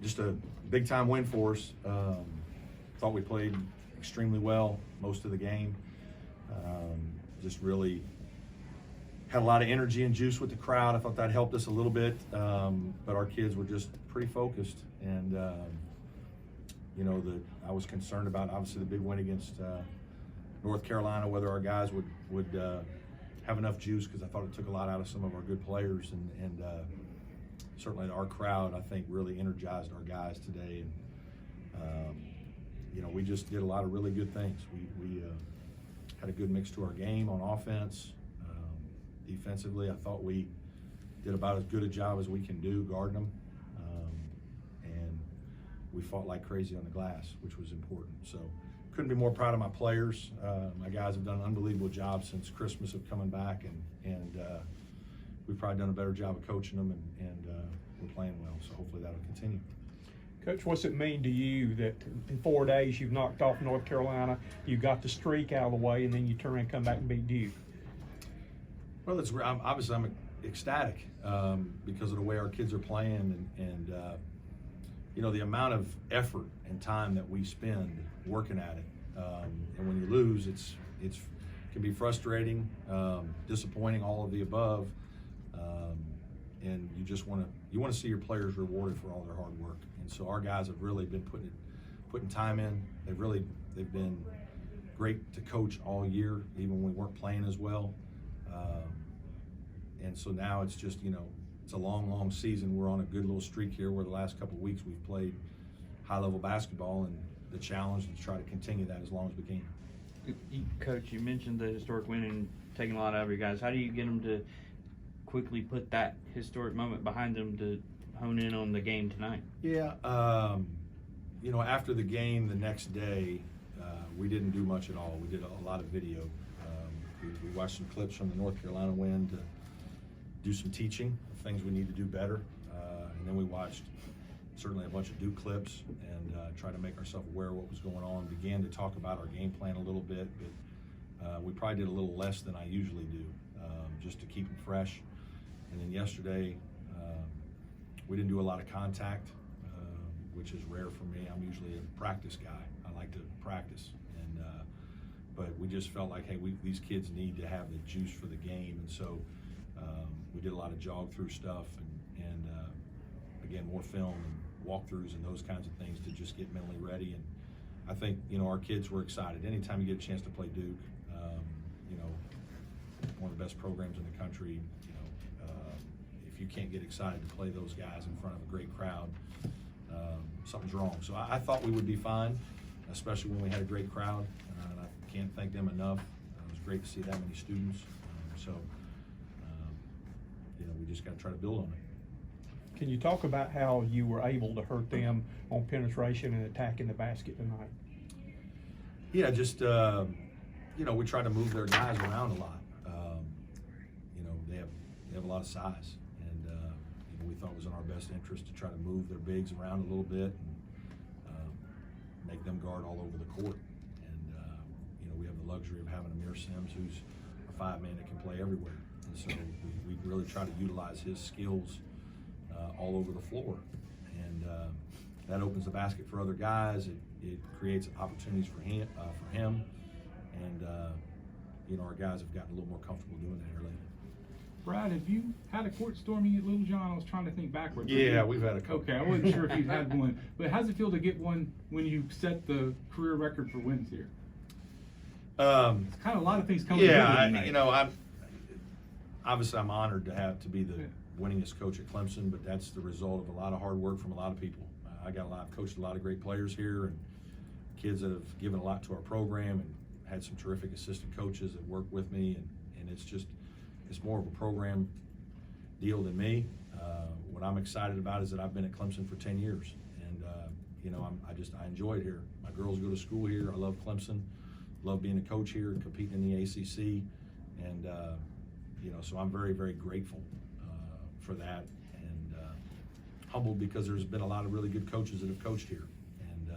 Just a big-time win for us. Thought we played extremely well most of the game. Just really had a lot of energy and juice with the crowd. I thought that helped us a little bit, but our kids were just pretty focused. And you know, I was concerned about obviously the big win against North Carolina, whether our guys would have enough juice, because I thought it took a lot out of some of our good players, and certainly our crowd, I think, really energized our guys today. And you know, we just did a lot of really good things. We had a good mix to our game on offense. Defensively, I thought we did about as good a job as we can do guarding them. And we fought like crazy on the glass, which was important. So couldn't be more proud of my players. My guys have done an unbelievable job since Christmas of coming back, and we've probably done a better job of coaching them, and we're playing well. So hopefully that'll continue. Coach, what's it mean to you that in 4 days you've knocked off North Carolina, you got the streak out of the way, and then you turn and come back and beat Duke? Well, obviously I'm ecstatic because of the way our kids are playing, and you know, the amount of effort and time that we spend working at it. And when you lose, it can be frustrating, disappointing, all of the above. And you just want to see your players rewarded for all their hard work. And so our guys have really been putting time in. They've been great to coach all year, even when we weren't playing as well. And so now it's just, you know, it's a long season. We're on a good little streak here where the last couple of weeks we've played high-level basketball, and the challenge is to try to continue that as long as we can. Coach, you mentioned the historic win and taking a lot out of your guys. How do you get them to quickly put that historic moment behind them to hone in on the game tonight? Yeah, you know, after the game the next day, we didn't do much at all. We did a lot of video. We watched some clips from the North Carolina win to do some teaching of things we need to do better. And then we watched certainly a bunch of Duke clips and try to make ourselves aware of what was going on. Began to talk about our game plan a little bit, but we probably did a little less than I usually do, just to keep them fresh. And then yesterday, we didn't do a lot of contact, which is rare for me. I'm usually a practice guy. I like to practice. But we just felt like, hey, these kids need to have the juice for the game. And so we did a lot of jog through stuff and again, more film and walkthroughs and those kinds of things to just get mentally ready. And I think, you know, our kids were excited. Anytime you get a chance to play Duke, you know, one of the best programs in the country, you know, if you can't get excited to play those guys in front of a great crowd, something's wrong. So I thought we would be fine, especially when we had a great crowd. And I can't thank them enough. It was great to see that many students. You know, we just got to try to build on it. Can you talk about how you were able to hurt them on penetration and attacking the basket tonight? Yeah, just, you know, we try to move their guys around a lot. You know, they have a lot of size, and you know, we thought it was in our best interest to try to move their bigs around a little bit and make them guard all over the court. And you know, we have the luxury of having Amir Sims, who's a 5-man that can play everywhere, and so we really try to utilize his skills all over the floor, and that opens the basket for other guys. It creates opportunities for him, and you know, our guys have gotten a little more comfortable doing that here lately. Brad, have you had a court storming at Little John? I was trying to think backwards. Yeah, we've had a couple. Okay, I wasn't sure if you've had one, but how does it feel to get one when you set the career record for wins here? It's kind of a lot of things coming together tonight. You know, I'm honored to be the winningest coach at Clemson, but that's the result of a lot of hard work from a lot of people. I've coached a lot of great players here, and kids that have given a lot to our program, and had some terrific assistant coaches that work with me, and it's more of a program deal than me. What I'm excited about is that I've been at Clemson for 10 years, and you know, I enjoy it here. My girls go to school here. I love Clemson, love being a coach here, competing in the ACC, and you know, so I'm very, very grateful for that, and humbled because there's been a lot of really good coaches that have coached here, and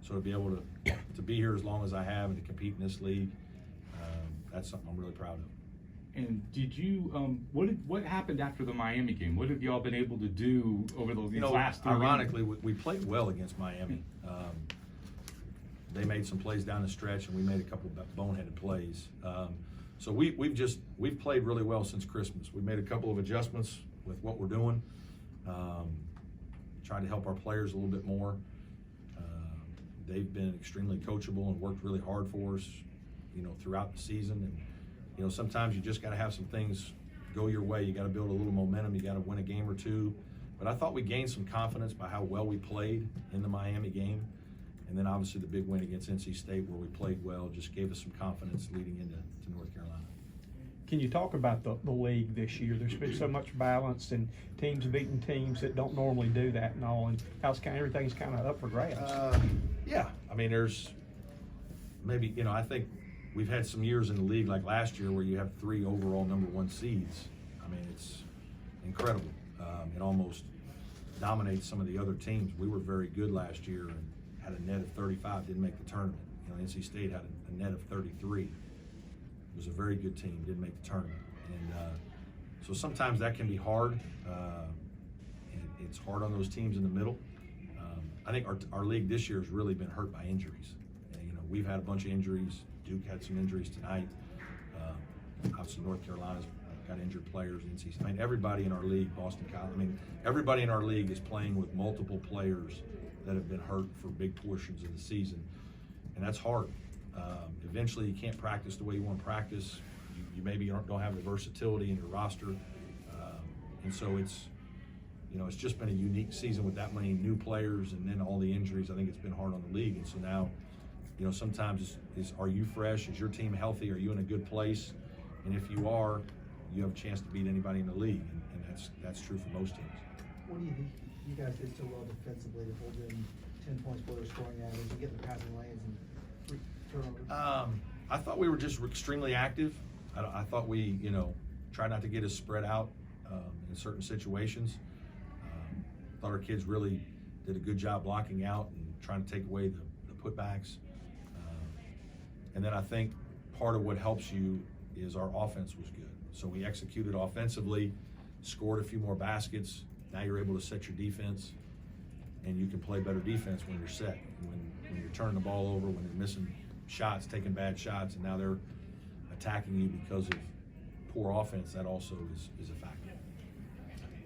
so to be able to be here as long as I have and to compete in this league, that's something I'm really proud of. And did you, what happened after the Miami game? What have y'all been able to do over these last 3 ironically, we played well against Miami. They made some plays down the stretch, and we made a couple of boneheaded plays. So we've played really well since Christmas. We made a couple of adjustments with what we're doing, trying to help our players a little bit more. They've been extremely coachable and worked really hard for us, throughout the season. And sometimes you just got to have some things go your way. You got to build a little momentum. You got to win a game or two. But I thought we gained some confidence by how well we played in the Miami game. And then obviously the big win against NC State, where we played well, just gave us some confidence leading into North Carolina. Can you talk about the league this year? There's been so much balance and teams beating teams that don't normally do that and all, and everything's kind of up for grabs. Yeah, I mean, there's maybe, I think we've had some years in the league like last year where you have 3 overall #1 seeds. I mean, it's incredible. It almost dominates some of the other teams. We were very good last year and had a net of 35, didn't make the tournament. NC State had a net of 33. It was a very good team, didn't make the tournament. And so sometimes that can be hard. And it's hard on those teams in the middle. I think our league this year has really been hurt by injuries. And, we've had a bunch of injuries. Duke had some injuries tonight. Obviously North Carolina's got injured players. I mean, everybody in our league, Boston College, everybody in our league is playing with multiple players that have been hurt for big portions of the season. And that's hard. Eventually you can't practice the way you want to practice. You maybe don't have the versatility in your roster. And so it's just been a unique season with that many new players and then all the injuries. I think it's been hard on the league. And so now, sometimes are you fresh? Is your team healthy? Are you in a good place? And if you are, you have a chance to beat anybody in the league. And that's true for most teams. What do you think you guys did so well defensively to hold in 10 points below their scoring average and get in the passing lanes and 3 turnovers? I thought we were just extremely active. I thought we, tried not to get us spread out in certain situations. Thought our kids really did a good job blocking out and trying to take away the putbacks. And then I think part of what helps you is our offense was good. So we executed offensively, scored a few more baskets. Now you're able to set your defense, and you can play better defense when you're set. When you're turning the ball over, when you're missing shots, taking bad shots, and now they're attacking you because of poor offense, that also is a factor.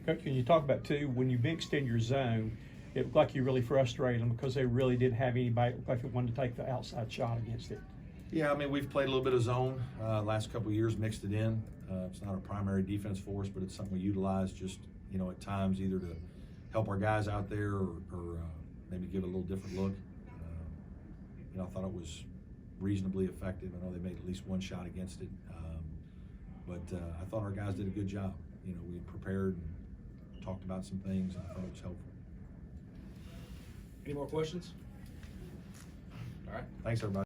Coach, can you talk about, too, when you mixed in your zone, it looked like you really frustrated them because they really didn't have anybody. It looked like they wanted to take the outside shot against it. Yeah, we've played a little bit of zone last couple of years, mixed it in. It's not a primary defense for us, but it's something we utilize just, at times either to help our guys out there or maybe give it a little different look. I thought it was reasonably effective. I know they made at least 1 shot against it. But I thought our guys did a good job. We prepared and talked about some things, and I thought it was helpful. Any more questions? All right. Thanks, everybody.